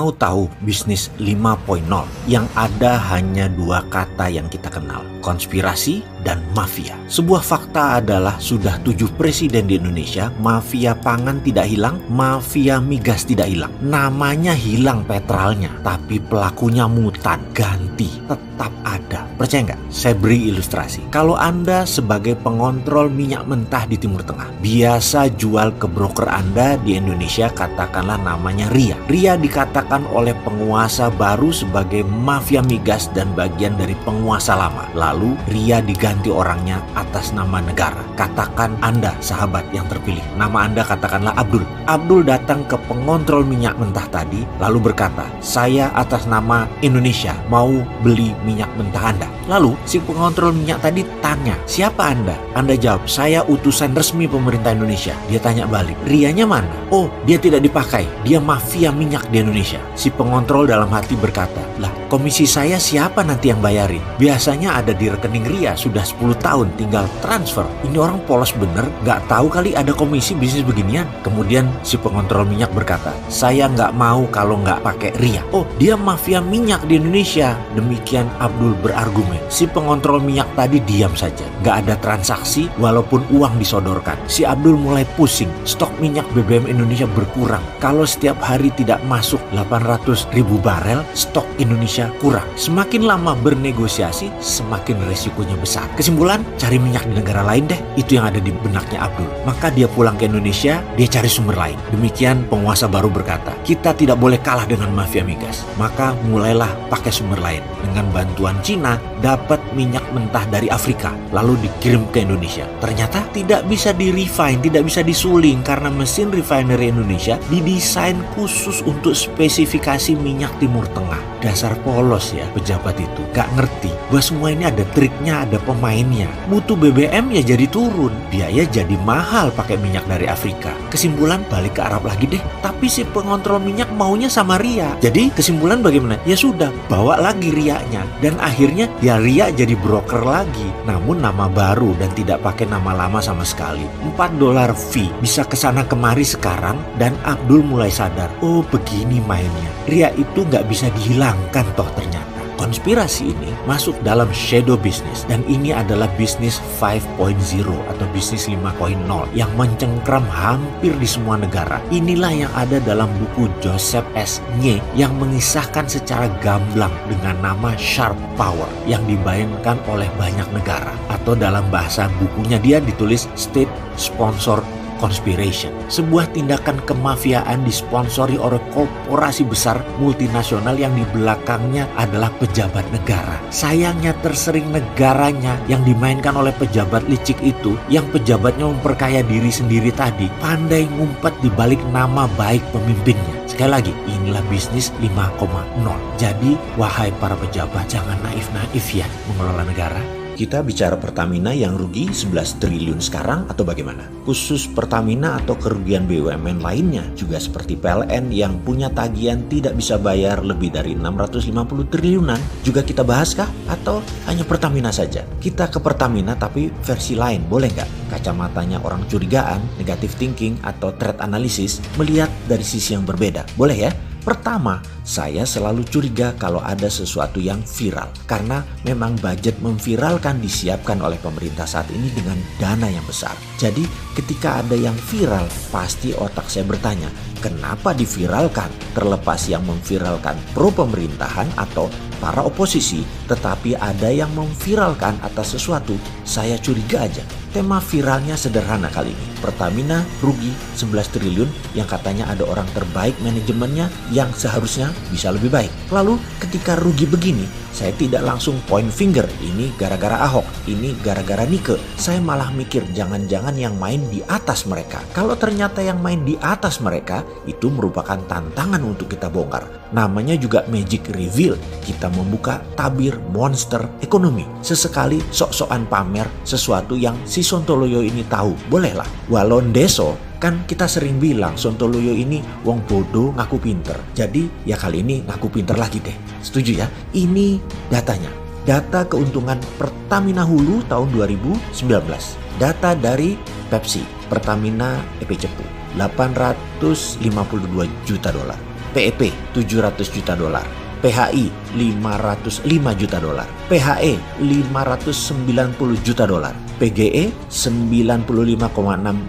Mau tahu bisnis 5.0 yang ada hanya dua kata yang kita kenal, konspirasi dan mafia. Sebuah fakta adalah sudah 7 presiden di Indonesia, mafia pangan tidak hilang, mafia migas tidak hilang. Namanya hilang petralnya, tapi pelakunya mutan, ganti, tetap ada. Percaya nggak? Saya beri ilustrasi. Kalau Anda sebagai pengontrol minyak mentah di Timur Tengah, biasa jual ke broker Anda di Indonesia, katakanlah namanya Ria. Ria dikatakan oleh penguasa baru sebagai mafia migas dan bagian dari penguasa lama. Lalu Ria diganti orangnya atas nama negara. Katakan Anda sahabat yang terpilih, nama Anda katakanlah Abdul. Abdul datang ke pengontrol minyak mentah tadi lalu berkata, saya atas nama Indonesia mau beli minyak mentah Anda. Lalu si pengontrol minyak tadi tanya, siapa Anda? Anda jawab, saya utusan resmi pemerintah Indonesia. Dia tanya balik, Rianya mana? Oh, dia tidak dipakai, dia mafia minyak di Indonesia. Si pengontrol dalam hati berkata, lah komisi saya siapa nanti yang bayarin? Biasanya ada di rekening Ria sudah 10 tahun tinggal transfer. Ini orang polos bener, gak tahu kali ada komisi bisnis beginian. Kemudian si pengontrol minyak berkata, saya gak mau kalau gak pakai Ria. Oh, dia mafia minyak di Indonesia. Demikian Abdul berargumen. Si pengontrol minyak tadi diam saja, gak ada transaksi walaupun uang disodorkan. Si Abdul mulai pusing, stok minyak BBM Indonesia berkurang. Kalau setiap hari tidak masuk 800.000 barel, stok Indonesia kurang. Semakin lama bernegosiasi, semakin resikonya besar. Kesimpulan, cari minyak di negara lain deh. Itu yang ada di benaknya Abdul. Maka dia pulang ke Indonesia, dia cari sumber lain. Demikian penguasa baru berkata, kita tidak boleh kalah dengan mafia migas. Maka mulailah pakai sumber lain. Dengan bantuan Cina, dapat minyak mentah dari Afrika, lalu dikirim ke Indonesia. Ternyata tidak bisa di-refine, tidak bisa disuling karena mesin refinery Indonesia didesain khusus untuk spesifikasi minyak Timur Tengah. Dasar polos ya pejabat itu, gak ngerti bahwa semua ini ada triknya, ada pemainnya. Mutu BBM ya jadi turun, biaya jadi mahal pakai minyak dari Afrika. Kesimpulan, balik ke Arab lagi deh. Tapi si pengontrol minyak maunya sama Ria. Jadi kesimpulan bagaimana? Ya sudah, bawa lagi Rianya. Dan akhirnya ya Ria jadi broker lagi, namun nama baru dan tidak pakai nama lama sama sekali. $4 fee, bisa kesana kemari sekarang. Dan Abdul mulai sadar, oh begini mainnya. Ria itu gak bisa dihilangkan toh ternyata. Konspirasi ini masuk dalam shadow business dan ini adalah bisnis 5.0 atau bisnis 5.0 yang mencengkram hampir di semua negara. Inilah yang ada dalam buku Joseph S. Nye yang mengisahkan secara gamblang dengan nama Sharp Power yang dibayangkan oleh banyak negara, atau dalam bahasa bukunya dia ditulis State Sponsored Conspiration, sebuah tindakan kemafiaan disponsori oleh korporasi besar multinasional yang di belakangnya adalah pejabat negara. Sayangnya tersering negaranya yang dimainkan oleh pejabat licik itu, yang pejabatnya memperkaya diri sendiri tadi, pandai ngumpet di balik nama baik pemimpinnya. Sekali lagi, inilah bisnis 5.0. Jadi, wahai para pejabat, jangan naif-naif ya mengelola negara. Kita bicara Pertamina yang rugi 11 triliun sekarang atau bagaimana? Khusus Pertamina atau kerugian BUMN lainnya juga seperti PLN yang punya tagihan tidak bisa bayar lebih dari 650 triliunan juga kita bahas kah? Atau hanya Pertamina saja? Kita ke Pertamina tapi versi lain, boleh nggak? Kacamatanya orang curigaan, negative thinking atau threat analysis melihat dari sisi yang berbeda, boleh ya? Pertama, saya selalu curiga kalau ada sesuatu yang viral. Karena memang budget memviralkan disiapkan oleh pemerintah saat ini dengan dana yang besar. Jadi ketika ada yang viral, pasti otak saya bertanya, kenapa diviralkan? Terlepas yang memviralkan pro pemerintahan atau para oposisi, tetapi ada yang memviralkan atas sesuatu, saya curiga aja. Tema viralnya sederhana kali ini. Pertamina rugi 11 triliun yang katanya ada orang terbaik manajemennya yang seharusnya bisa lebih baik. Lalu ketika rugi begini, saya tidak langsung point finger, ini gara-gara Ahok, ini gara-gara Nike. Saya malah mikir jangan-jangan yang main di atas mereka. Kalau ternyata yang main di atas mereka, itu merupakan tantangan untuk kita bongkar. Namanya juga magic reveal. Kita membuka tabir monster ekonomi. Sesekali sok-sokan pamer sesuatu yang si Sontoloyo ini tahu. Bolehlah. Walau ndeso, kan kita sering bilang Sontoloyo ini wong bodoh ngaku pinter. Jadi ya kali ini ngaku pinter lagi deh. Setuju ya? Ini datanya. Data keuntungan Pertamina Hulu tahun 2019. Data dari Pepsi, Pertamina EP Cepu, $852 juta. PEP 700 juta dolar, PHI 505 juta dolar, PHE 590 juta dolar, PGE 95,6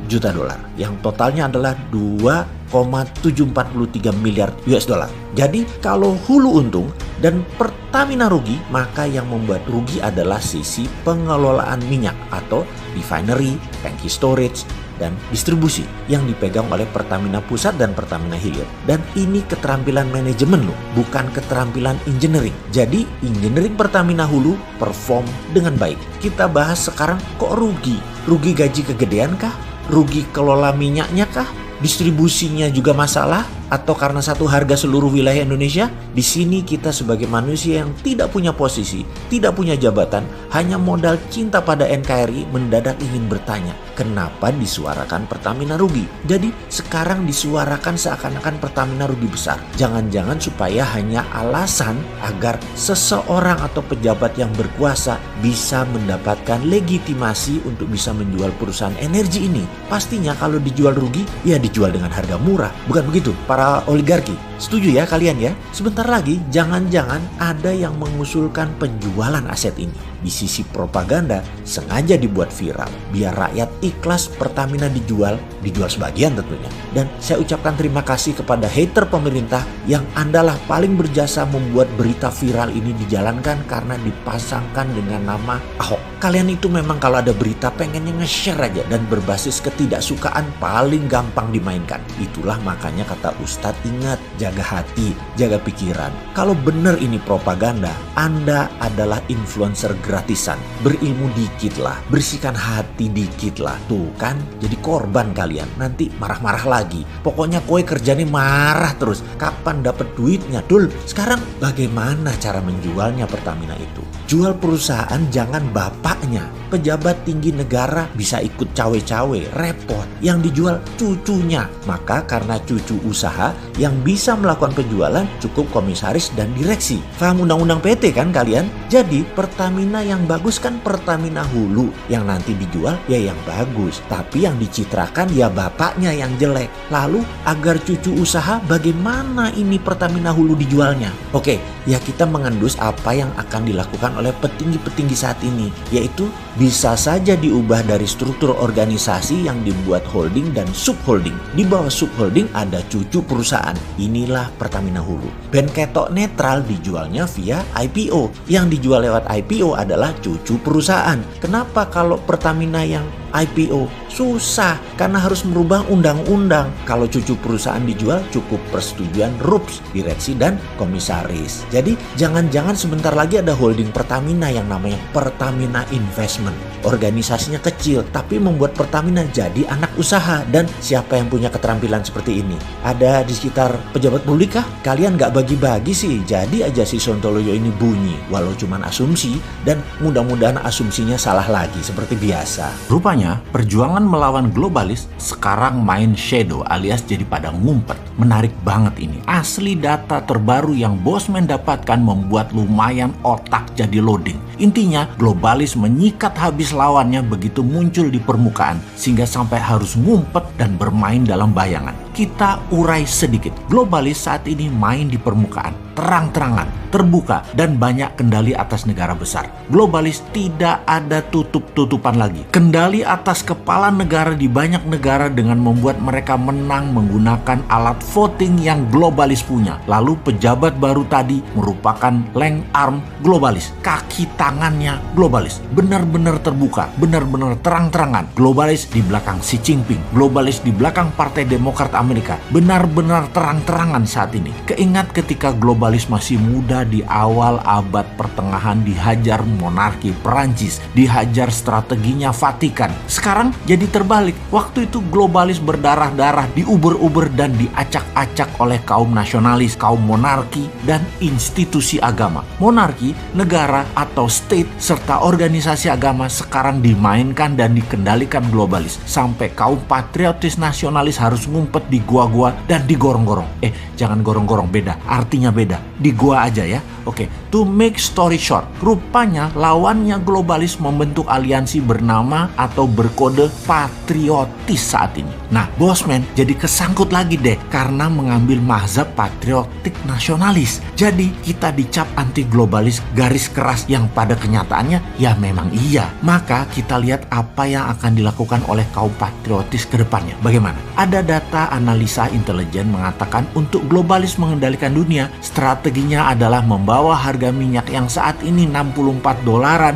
juta dolar. Yang totalnya adalah 2,743 miliar US dollar. Jadi kalau Hulu untung dan Pertamina rugi, maka yang membuat rugi adalah sisi pengelolaan minyak atau refinery, tangki storage, dan distribusi yang dipegang oleh Pertamina Pusat dan Pertamina Hilir. Dan ini keterampilan manajemen loh, bukan keterampilan engineering. Jadi engineering Pertamina Hulu perform dengan baik. Kita bahas sekarang kok rugi? Rugi gaji kegedean kah? Rugi kelola minyaknya kah? Distribusinya juga masalah? Atau karena satu harga seluruh wilayah Indonesia? Di sini kita sebagai manusia yang tidak punya posisi, tidak punya jabatan, hanya modal cinta pada NKRI mendadak ingin bertanya, kenapa disuarakan Pertamina rugi? Jadi sekarang disuarakan seakan-akan Pertamina rugi besar. Jangan-jangan supaya hanya alasan agar seseorang atau pejabat yang berkuasa bisa mendapatkan legitimasi untuk bisa menjual perusahaan energi ini. Pastinya kalau dijual rugi, ya dijual dengan harga murah. Bukan begitu? Para oligarki, setuju ya kalian ya? Sebentar lagi jangan-jangan ada yang mengusulkan penjualan aset ini. Di sisi propaganda sengaja dibuat viral biar rakyat ikhlas Pertamina dijual sebagian tentunya. Dan saya ucapkan terima kasih kepada hater pemerintah yang Andalah paling berjasa membuat berita viral ini dijalankan karena dipasangkan dengan nama Ahok. Kalian itu memang kalau ada berita pengennya nge-share aja dan berbasis ketidaksukaan paling gampang dimainkan. Itulah makanya kata Ustadz, ingat, jaga hati, jaga pikiran. Kalau benar ini propaganda, Anda adalah influencer gratisan. Berilmu dikit lah, bersihkan hati dikit lah. Tuh kan, jadi korban kalian. Nanti marah-marah lagi. Pokoknya kue kerjanya marah terus. Kapan dapat duitnya? Dul, sekarang bagaimana cara menjualnya Pertamina itu? Jual perusahaan jangan bapaknya. Pejabat tinggi negara bisa ikut cawe-cawe, repot. Yang dijual cucunya. Maka karena cucu usaha yang bisa melakukan penjualan cukup komisaris dan direksi. Paham undang-undang PT kan kalian? Jadi Pertamina yang bagus kan Pertamina Hulu. Yang nanti dijual ya yang bagus. Tapi yang dicitrakan ya bapaknya yang jelek. Lalu agar cucu usaha bagaimana ini Pertamina Hulu dijualnya? Oke, ya kita mengendus apa yang akan dilakukan oleh petinggi-petinggi saat ini. Yaitu bisa saja diubah dari struktur organisasi yang dibuat holding dan subholding. Di bawah subholding ada cucu perusahaan. Inilah Pertamina Hulu. Ben ketok netral dijualnya via IPO. Yang dijual lewat IPO adalah cucu perusahaan. Kenapa kalau Pertamina yang IPO? Susah, karena harus merubah undang-undang. Kalau cucu perusahaan dijual cukup persetujuan RUPS, direksi dan komisaris. Jadi jangan-jangan sebentar lagi ada holding Pertamina yang namanya Pertamina Investment. Organisasinya kecil, tapi membuat Pertamina jadi anak usaha. Dan siapa yang punya keterampilan seperti ini? Ada di sekitar pejabat publik kah? Kalian gak bagi-bagi sih. Jadi aja si Sontoloyo ini bunyi, walau cuman asumsi, dan mudah-mudahan asumsinya salah lagi seperti biasa. Rupanya perjuangan melawan globalis sekarang main shadow alias jadi pada ngumpet. Menarik banget ini. Asli data terbaru yang Bosman dapatkan membuat lumayan otak jadi loading. Intinya globalis menyikat habis lawannya begitu muncul di permukaan sehingga sampai harus ngumpet dan bermain dalam bayangan. Kita urai sedikit. Globalis saat ini main di permukaan, terang-terangan, terbuka, dan banyak kendali atas negara besar. Globalis tidak ada tutup-tutupan lagi. Kendali atas kepala negara di banyak negara dengan membuat mereka menang menggunakan alat voting yang globalis punya. Lalu pejabat baru tadi merupakan leng arm globalis. Kaki tangannya globalis. Benar-benar terbuka, benar-benar terang-terangan. Globalis di belakang Xi Jinping, globalis di belakang Partai Demokrat Amerika. Benar-benar terang-terangan saat ini. Keingat ketika globalis masih muda di awal abad pertengahan dihajar monarki Perancis, dihajar strateginya Vatikan. Sekarang jadi terbalik. Waktu itu globalis berdarah-darah, diuber-uber dan diacak-acak oleh kaum nasionalis, kaum monarki, dan institusi agama. Monarki, negara atau state, serta organisasi agama sekarang dimainkan dan dikendalikan globalis. Sampai kaum patriotis nasionalis harus ngumpet di gua-gua dan digorong-gorong. Jangan gorong-gorong, beda. Artinya beda. Di gua aja ya. Oke, to make story short, rupanya lawannya globalis membentuk aliansi bernama atau berkode patriotis saat ini. Nah, Bosman jadi kesangkut lagi deh karena mengambil mazhab patriotik nasionalis. Jadi kita dicap anti globalis garis keras yang pada kenyataannya ya memang iya. Maka kita lihat apa yang akan dilakukan oleh kaum patriotis ke depannya. Bagaimana? Ada data analisa intelijen mengatakan untuk globalis mengendalikan dunia, strateginya adalah membawa harga minyak yang saat ini $64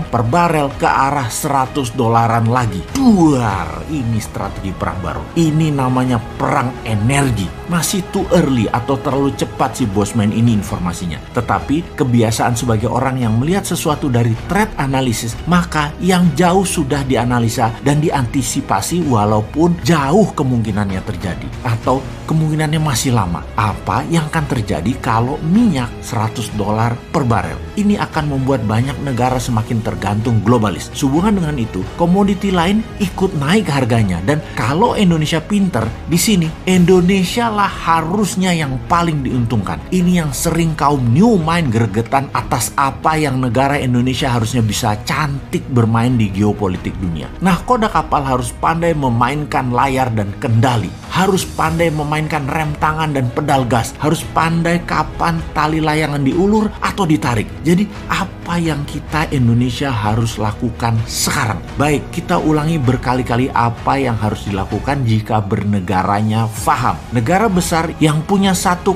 per barel ke arah $100 lagi. Duar, ini strategi perang baru. Ini namanya perang energi. Masih too early atau terlalu cepat sih Bosman ini informasinya. Tetapi kebiasaan sebagai orang yang melihat sesuatu dari threat analysis, maka yang jauh sudah dianalisa dan diantisipasi walaupun jauh kemungkinannya terjadi atau kemungkinannya masih lama. Apa yang akan terjadi kalau minyak $100 per barel? Ini akan membuat banyak negara semakin tergantung globalis. Sehubungan dengan itu, komoditi lain ikut naik harganya. Dan kalau Indonesia pinter, di sini Indonesia lah harusnya yang paling diuntungkan. Ini yang sering kaum new mind gregetan atas apa yang negara Indonesia harusnya bisa cantik bermain di geopolitik dunia. Nah, koda kapal harus pandai memainkan layar dan kendali. Harus pandai memainkan rem tangan dan pedal gas. Harus pandai kapan tali layangan diulur atau ditarik. Jadi apa yang kita Indonesia harus lakukan sekarang? Baik, kita ulangi berkali-kali apa yang harus dilakukan jika bernegaranya faham. Negara besar yang punya 1,5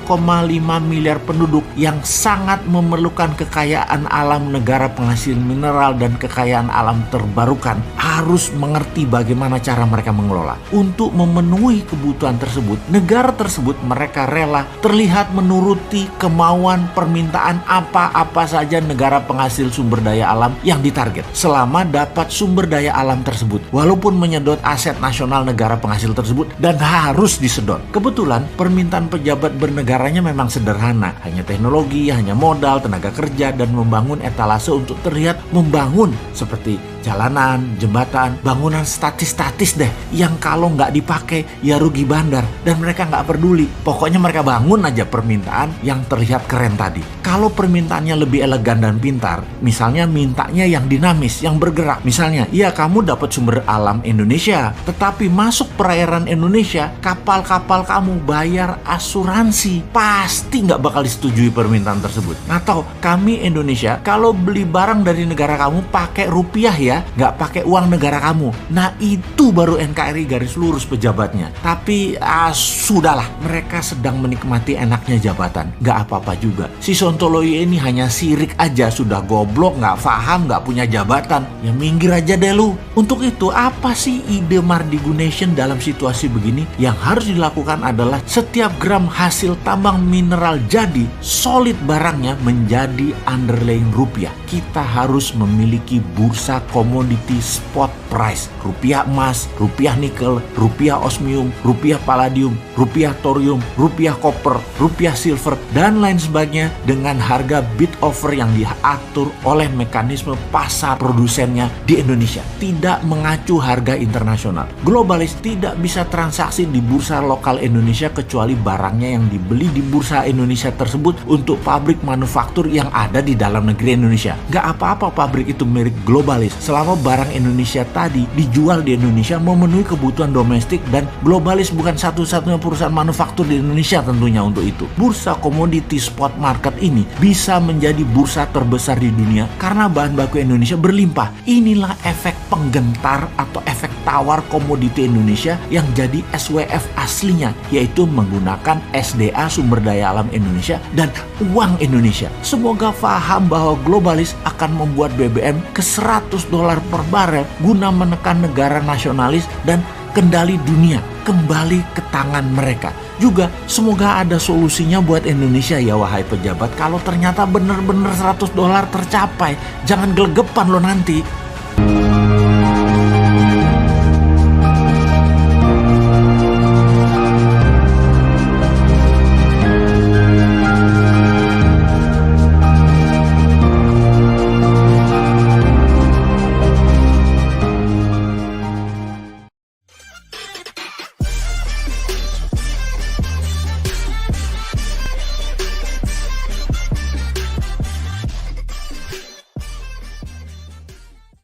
miliar penduduk yang sangat memerlukan kekayaan alam negara penghasil mineral dan kekayaan alam terbarukan harus mengerti bagaimana cara mereka mengelola. Untuk memenuhi kebutuhan tersebut, negara tersebut mereka rela terlihat menuruti kemauan permintaan apa-apa saja negara penghasil sumber daya alam yang ditarget selama dapat sumber daya alam tersebut walaupun menyedot aset nasional negara penghasil tersebut dan harus disedot. Kebetulan permintaan pejabat bernegaranya memang sederhana, hanya teknologi, hanya modal, tenaga kerja dan membangun etalase untuk terlihat membangun seperti jalanan, jembatan, bangunan statis-statis deh yang kalau nggak dipakai ya rugi bandar dan mereka nggak peduli. Pokoknya mereka bangun aja permintaan yang terlihat keren tadi. Kalau permintaannya lebih elegan dan pintar, misalnya mintanya yang dinamis, yang bergerak. Misalnya, ya kamu dapat sumber alam Indonesia, tetapi masuk perairan Indonesia, kapal-kapal kamu bayar asuransi. Pasti nggak bakal disetujui permintaan tersebut. Atau kami Indonesia, kalau beli barang dari negara kamu pakai rupiah ya, nggak pakai uang negara kamu. Nah itu baru NKRI garis lurus pejabatnya. Tapi sudahlah, mereka sedang menikmati enaknya jabatan. Nggak apa-apa juga. Si Sontoloyo ini hanya sirik aja, sudah goblok, nggak paham, nggak punya jabatan. Ya minggir aja deh lu. Untuk itu apa sih ide Mardigu Nation dalam situasi begini? Yang harus dilakukan adalah setiap gram hasil tambang mineral jadi solid barangnya menjadi underlying rupiah. Kita harus memiliki bursa komoditi spot price. Rupiah emas, rupiah nikel, rupiah osmium, rupiah palladium, rupiah thorium, rupiah koper, rupiah silver, dan lain sebagainya dengan harga bid offer yang diatur oleh mekanisme pasar produsennya di Indonesia. Tidak mengacu harga internasional. Globalis tidak bisa transaksi di bursa lokal Indonesia kecuali barangnya yang dibeli di bursa Indonesia tersebut untuk pabrik manufaktur yang ada di dalam negeri Indonesia. Gak apa-apa pabrik itu milik globalis selama barang Indonesia tadi dijual di Indonesia memenuhi kebutuhan domestik, dan globalis bukan satu-satunya perusahaan manufaktur di Indonesia tentunya untuk itu. Bursa komoditi spot market ini bisa menjadi bursa terbesar di dunia karena bahan baku Indonesia berlimpah. Inilah efek penggentar atau efek tawar komoditi Indonesia yang jadi SWF aslinya, yaitu menggunakan SDA sumber daya alam Indonesia dan uang Indonesia. Semoga paham bahwa globalis akan membuat BBM ke $100 per barel guna menekan negara nasionalis dan kendali dunia kembali ke tangan mereka. Juga semoga ada solusinya buat Indonesia ya wahai pejabat. Kalau ternyata benar-benar $100 tercapai, jangan gelegepan lo nanti.